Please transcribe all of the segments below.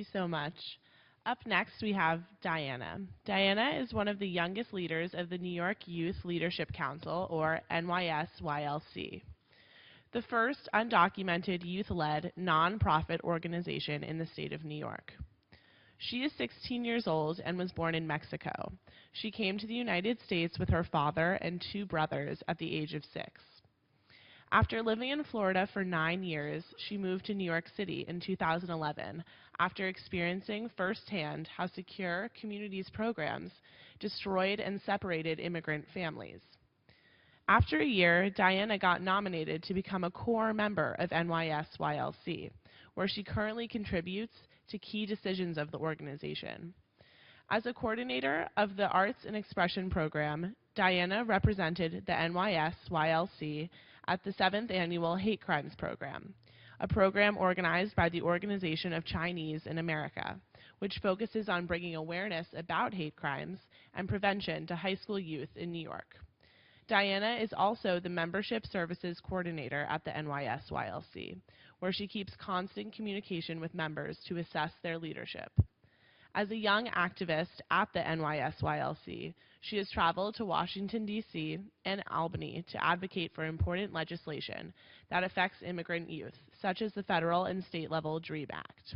you so much. Up next, we have Diana. Diana is one of the youngest leaders of the New York Youth Leadership Council, or NYSYLC, the first undocumented youth-led nonprofit organization in the state of New York. She is 16 years old and was born in Mexico. She came to the United States with her father and 2 brothers at the age of 6. After living in Florida for 9 years, she moved to New York City in 2011 after experiencing firsthand how secure communities programs destroyed and separated immigrant families. After a year, Diana got nominated to become a core member of NYSYLC, where she currently contributes to key decisions of the organization. As a coordinator of the Arts and Expression program, Diana represented the NYSYLC at the 7th Annual Hate Crimes Program, a program organized by the Organization of Chinese in America, which focuses on bringing awareness about hate crimes and prevention to high school youth in New York. Diana is also the Membership Services Coordinator at the NYSYLC, where she keeps constant communication with members to assess their leadership. As a young activist at the NYSYLC, she has traveled to Washington, D.C. and Albany to advocate for important legislation that affects immigrant youth, such as the federal and state-level DREAM Act.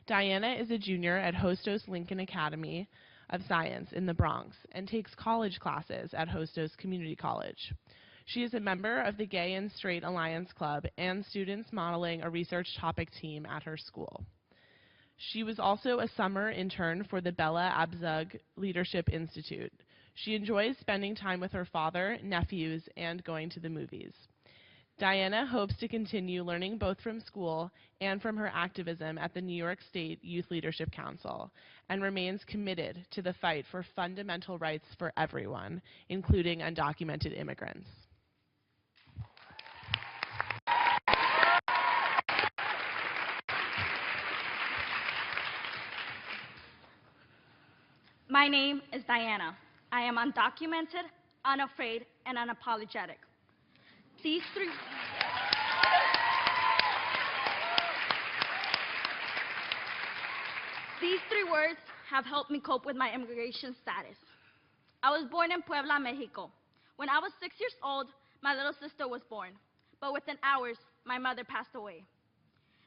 Diana is a junior at Hostos Lincoln Academy of Science in the Bronx and takes college classes at Hostos Community College. She is a member of the Gay and Straight Alliance Club and Students Modeling a Research Topic team at her school. She was also a summer intern for the Bella Abzug Leadership Institute. She enjoys spending time with her father, nephews, and going to the movies. Diana hopes to continue learning both from school and from her activism at the New York State Youth Leadership Council, and remains committed to the fight for fundamental rights for everyone, including undocumented immigrants. My name is Diana. I am undocumented, unafraid, and unapologetic. These three words have helped me cope with my immigration status. I was born in Puebla, Mexico. When I was 6 years old, my little sister was born, but within hours, my mother passed away.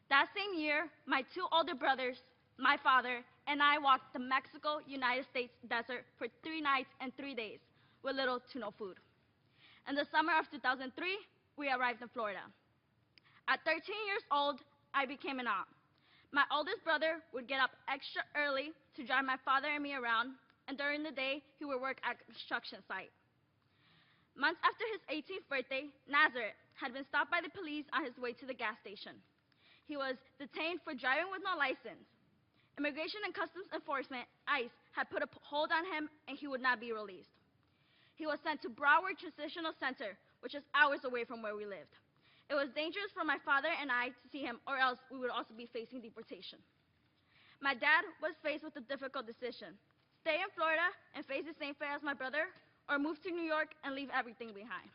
That same year, my 2 older brothers, my father, and I walked the Mexico-United States desert for 3 nights and 3 days with little to no food. In the summer of 2003, we arrived in Florida. At 13 years old, I became an aunt. My oldest brother would get up extra early to drive my father and me around, and during the day, he would work at a construction site. Months after his 18th birthday, Nazareth had been stopped by the police on his way to the gas station. He was detained for driving with no license. Immigration and Customs Enforcement, ICE, had put a hold on him, and he would not be released. He was sent to Broward Transitional Center, which is hours away from where we lived. It was dangerous for my father and I to see him, or else we would also be facing deportation. My dad was faced with a difficult decision: stay in Florida and face the same fate as my brother, or move to New York and leave everything behind.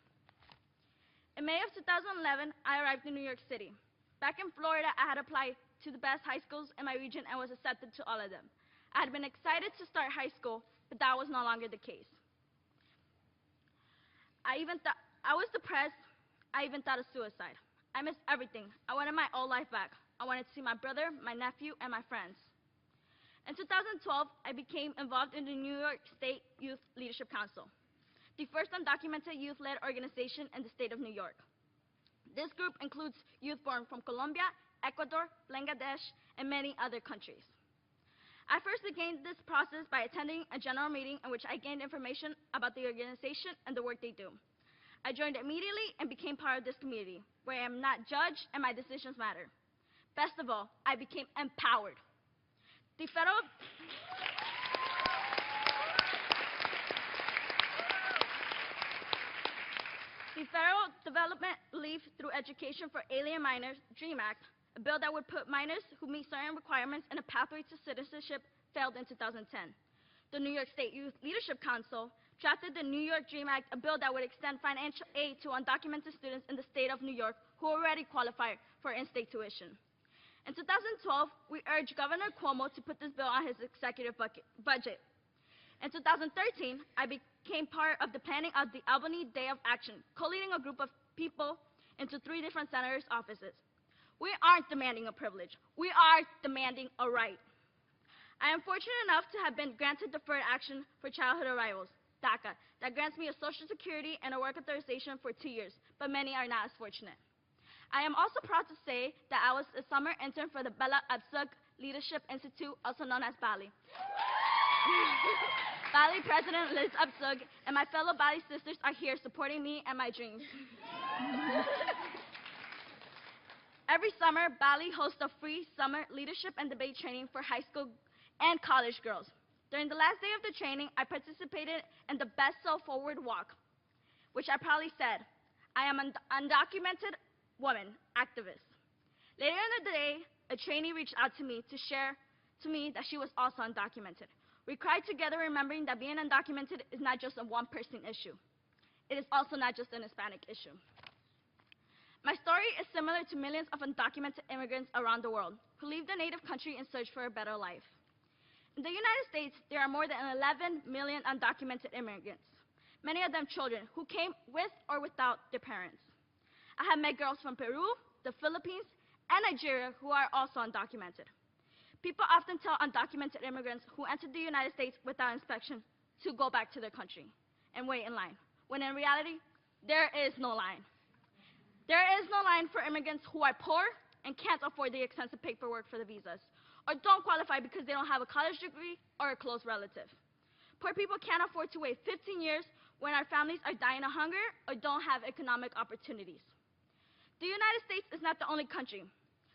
In May of 2011, I arrived in New York City. Back in Florida, I had applied to the best high schools in my region and was accepted to all of them. I had been excited to start high school, but that was no longer the case. I was depressed. I even thought of suicide. I missed everything. I wanted my old life back. I wanted to see my brother, my nephew, and my friends. In 2012, I became involved in the New York State Youth Leadership Council, the first undocumented youth-led organization in the state of New York. This group includes youth born from Colombia, Ecuador, Bangladesh, and many other countries. I first began this process by attending a general meeting in which I gained information about the organization and the work they do. I joined immediately and became part of this community, where I am not judged and my decisions matter. Best of all, I became empowered. The federal Development Relief Through Education for Alien Minors, DREAM Act, a bill that would put minors who meet certain requirements in a pathway to citizenship, failed in 2010. The New York State Youth Leadership Council drafted the New York DREAM Act, a bill that would extend financial aid to undocumented students in the state of New York who already qualify for in-state tuition. In 2012, we urged Governor Cuomo to put this bill on his executive budget. In 2013, I became part of the planning of the Albany Day of Action, co-leading a group of people into 3 different senators' offices. We aren't demanding a privilege. We are demanding a right. I am fortunate enough to have been granted Deferred Action for Childhood Arrivals, DACA, that grants me a Social Security and a work authorization for 2 years, but many are not as fortunate. I am also proud to say that I was a summer intern for the Bella Abzug Leadership Institute, also known as BALI. BALI President Liz Abzug and my fellow BALI sisters are here supporting me and my dreams. Every summer, BALI hosts a free summer leadership and debate training for high school and college girls. During the last day of the training, I participated in the Best Self Forward Walk, which I proudly said, I am an undocumented woman activist. Later in the day, a trainee reached out to me to share to me that she was also undocumented. We cried together, remembering that being undocumented is not just a one-person issue. It is also not just an Hispanic issue. My story is similar to millions of undocumented immigrants around the world who leave their native country in search for a better life. In the United States, there are more than 11 million undocumented immigrants, many of them children who came with or without their parents. I have met girls from Peru, the Philippines, and Nigeria who are also undocumented. People often tell undocumented immigrants who entered the United States without inspection to go back to their country and wait in line, when in reality, there is no line. There is no line for immigrants who are poor and can't afford the expensive paperwork for the visas, or don't qualify because they don't have a college degree or a close relative. Poor people can't afford to wait 15 years when our families are dying of hunger or don't have economic opportunities. The United States is not the only country.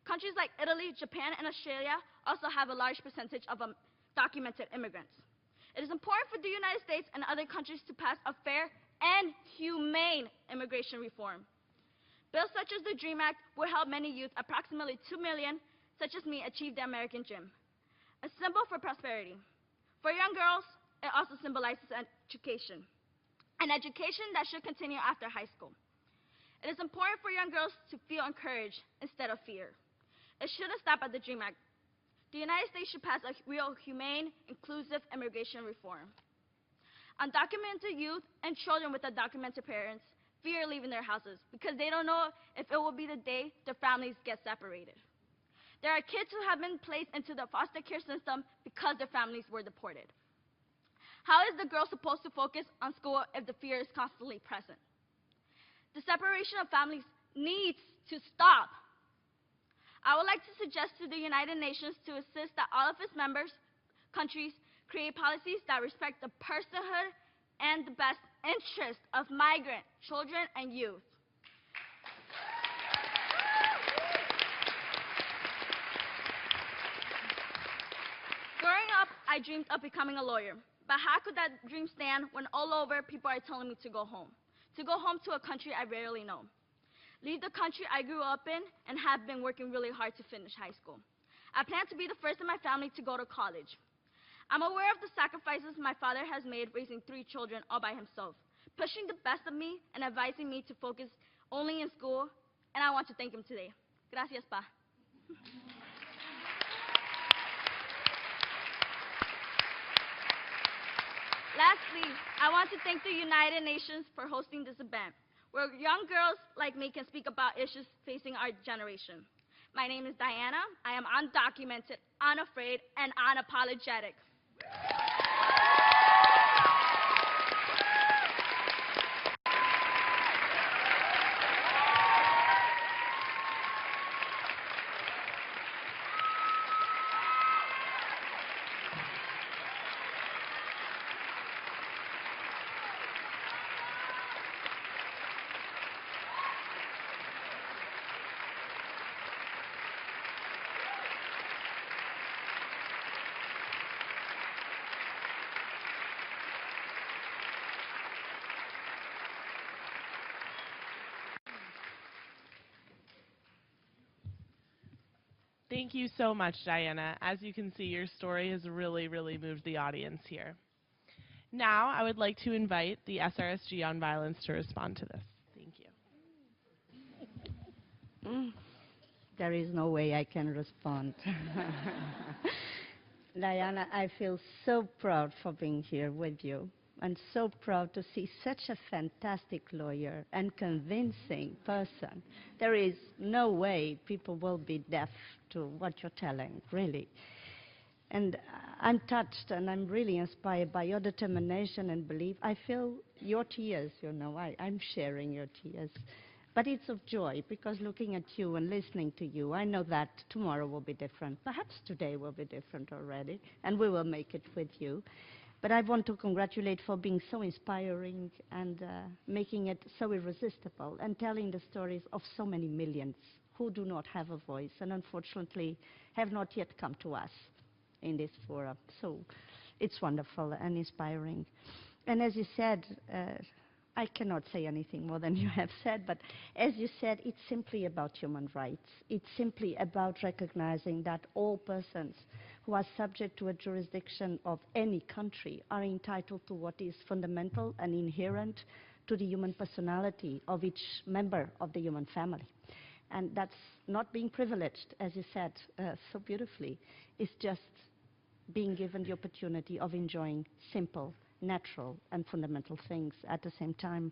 Countries like Italy, Japan, and Australia also have a large percentage of documented immigrants. It is important for the United States and other countries to pass a fair and humane immigration reform. Bills such as the DREAM Act will help many youth, approximately 2 million, such as me, achieve the American dream, a symbol for prosperity. For young girls, it also symbolizes education, an education that should continue after high school. It is important for young girls to feel encouraged instead of fear. It shouldn't stop at the DREAM Act. The United States should pass a real, humane, inclusive immigration reform. Undocumented youth and children with undocumented parents fear leaving their houses because they don't know if it will be the day their families get separated. There are kids who have been placed into the foster care system because their families were deported. How is the girl supposed to focus on school if the fear is constantly present? The separation of families needs to stop. I would like to suggest to the United Nations to assist that all of its members countries create policies that respect the personhood and the best interest of migrant children and youth. Growing up, I dreamed of becoming a lawyer, but how could that dream stand when all over people are telling me to go home to a country I rarely know, leave the country I grew up in and have been working really hard to finish high school. I plan to be the first in my family to go to college. I'm aware of the sacrifices my father has made raising 3 children all by himself, pushing the best of me and advising me to focus only in school, and I want to thank him today. Gracias, Pa. Lastly, I want to thank the United Nations for hosting this event, where young girls like me can speak about issues facing our generation. My name is Diana. I am undocumented, unafraid, and unapologetic. Thank you so much, Diana. As you can see, your story has really, really moved the audience here. Now, I would like to invite the SRSG on Violence to respond to this. Thank you. There is no way I can respond. Diana, I feel so proud for being here with you, and so proud to see such a fantastic lawyer and convincing person. There is no way people will be deaf to what you're telling, really. And I'm touched and I'm really inspired by your determination and belief. I feel your tears, you know, I'm sharing your tears. But it's of joy, because looking at you and listening to you, I know that tomorrow will be different. Perhaps today will be different already, and we will make it with you. But I want to congratulate for being so inspiring and making it so irresistible and telling the stories of so many millions who do not have a voice and unfortunately have not yet come to us in this forum. So it's wonderful and inspiring. And as you said, I cannot say anything more than you have said, but as you said, it's simply about human rights. It's simply about recognizing that all persons who are subject to a jurisdiction of any country are entitled to what is fundamental and inherent to the human personality of each member of the human family. And that's not being privileged, as you said so beautifully. It's just being given the opportunity of enjoying simple, natural, and fundamental things at the same time.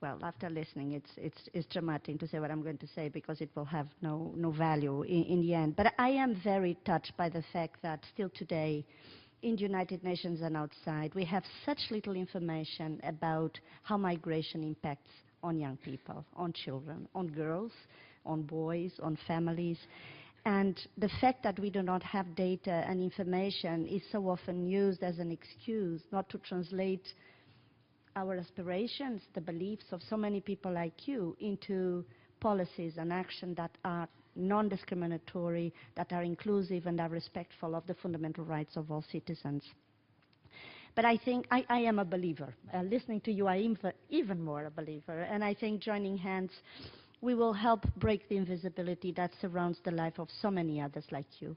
Well, after listening, it's dramatic to say what I'm going to say, because it will have no value in the end. But I am very touched by the fact that still today, in the United Nations and outside, we have such little information about how migration impacts on young people, on children, on girls, on boys, on families. And the fact that we do not have data and information is so often used as an excuse not to translate our aspirations, the beliefs of so many people like you, into policies and action that are non-discriminatory, that are inclusive, and are respectful of the fundamental rights of all citizens. But I think I am a believer. Listening to you, I'm even more a believer. And I think joining hands, we will help break the invisibility that surrounds the life of so many others like you.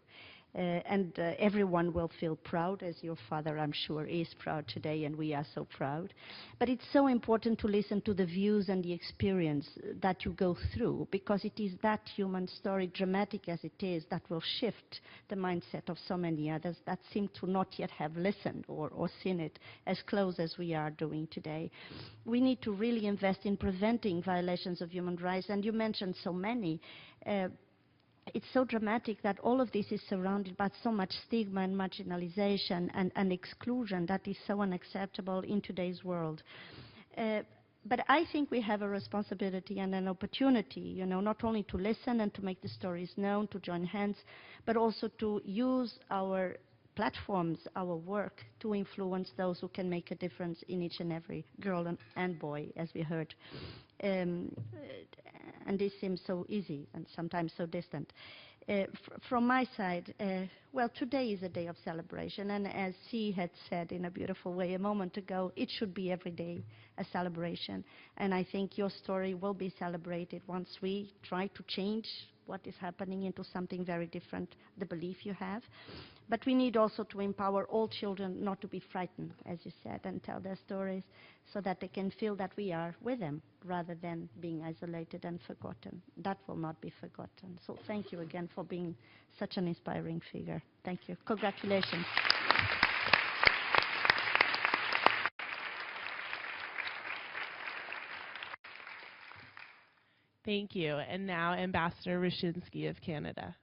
Everyone will feel proud, as your father, I'm sure, is proud today, and we are so proud. But it's so important to listen to the views and the experience that you go through, because it is that human story, dramatic as it is, that will shift the mindset of so many others that seem to not yet have listened or seen it as close as we are doing today. We need to really invest in preventing violations of human rights, and you mentioned so many. It's so dramatic that all of this is surrounded by so much stigma and marginalization and exclusion that is so unacceptable in today's world. But I think we have a responsibility and an opportunity, you know, not only to listen and to make the stories known, to join hands, but also to use our platforms, our work, to influence those who can make a difference in each and every girl and boy, as we heard. And this seems so easy and sometimes so distant. From my side, well, today is a day of celebration, and as C had said in a beautiful way a moment ago, it should be every day a celebration. And I think your story will be celebrated once we try to change what is happening into something very different, the belief you have. But we need also to empower all children not to be frightened, as you said, and tell their stories so that they can feel that we are with them rather than being isolated and forgotten. That will not be forgotten. So thank you again for being such an inspiring figure. Thank you. Congratulations. Thank you. And now Ambassador Ryshinsky of Canada.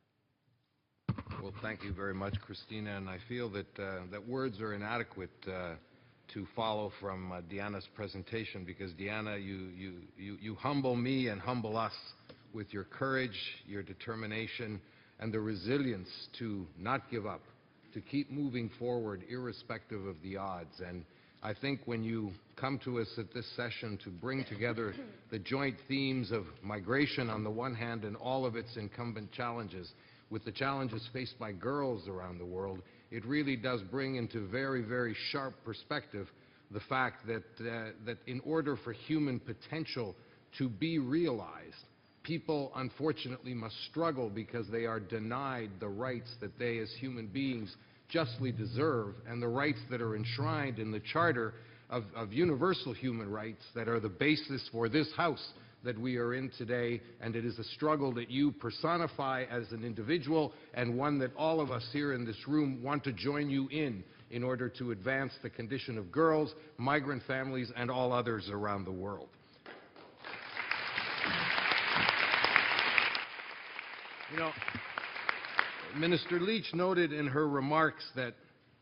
Well, thank you very much, Christina. And I feel that that words are inadequate to follow from Diana's presentation, because Diana, you humble me and humble us with your courage, your determination, and the resilience to not give up, to keep moving forward irrespective of the odds. And I think when you come to us at this session to bring together the joint themes of migration on the one hand and all of its incumbent challenges with the challenges faced by girls around the world, it really does bring into very, very sharp perspective the fact that, that in order for human potential to be realized, people unfortunately must struggle because they are denied the rights that they as human beings justly deserve, and the rights that are enshrined in the Charter of Universal Human Rights that are the basis for this House that we are in today, and it is a struggle that you personify as an individual, and one that all of us here in this room want to join you in order to advance the condition of girls, migrant families, and all others around the world. You know, Minister Leach noted in her remarks that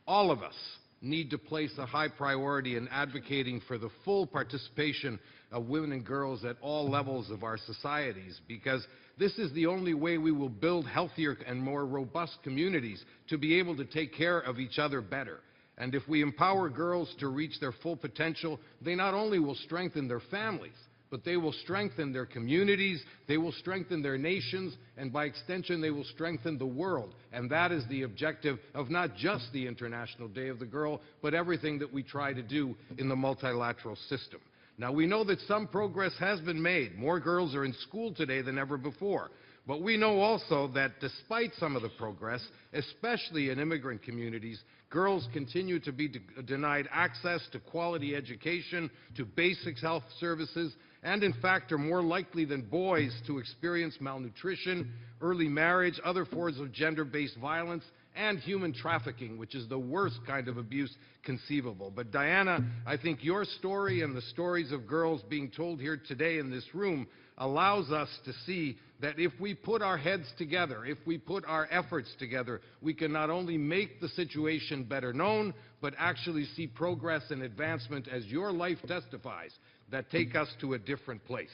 all of us need to place a high priority in advocating for the full participation of women and girls at all levels of our societies, because this is the only way we will build healthier and more robust communities to be able to take care of each other better. And if we empower girls to reach their full potential, they not only will strengthen their families, but they will strengthen their communities, they will strengthen their nations, and by extension, they will strengthen the world. And that is the objective of not just the International Day of the Girl, but everything that we try to do in the multilateral system. Now, we know that some progress has been made. More girls are in school today than ever before. But we know also that despite some of the progress, especially in immigrant communities, girls continue to be denied access to quality education, to basic health services, and in fact are more likely than boys to experience malnutrition, early marriage, other forms of gender-based violence, and human trafficking, which is the worst kind of abuse conceivable. But Diana, I think your story and the stories of girls being told here today in this room allows us to see that if we put our heads together, if we put our efforts together, we can not only make the situation better known, but actually see progress and advancement, as your life testifies, that take us to a different place.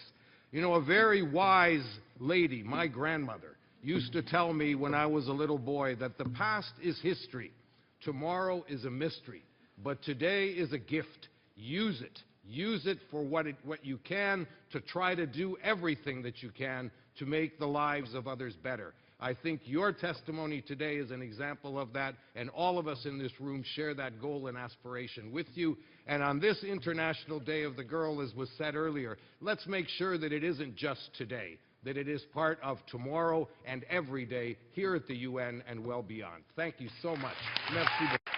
You know, a very wise lady, my grandmother, used to tell me when I was a little boy that the past is history, tomorrow is a mystery, but today is a gift. Use it. Use it for what you can to try to do everything that you can to make the lives of others better. I think your testimony today is an example of that, and all of us in this room share that goal and aspiration with you. And on this International Day of the Girl, as was said earlier, let's make sure that it isn't just today, that it is part of tomorrow and every day here at the UN and well beyond. Thank you so much. Merci beaucoup.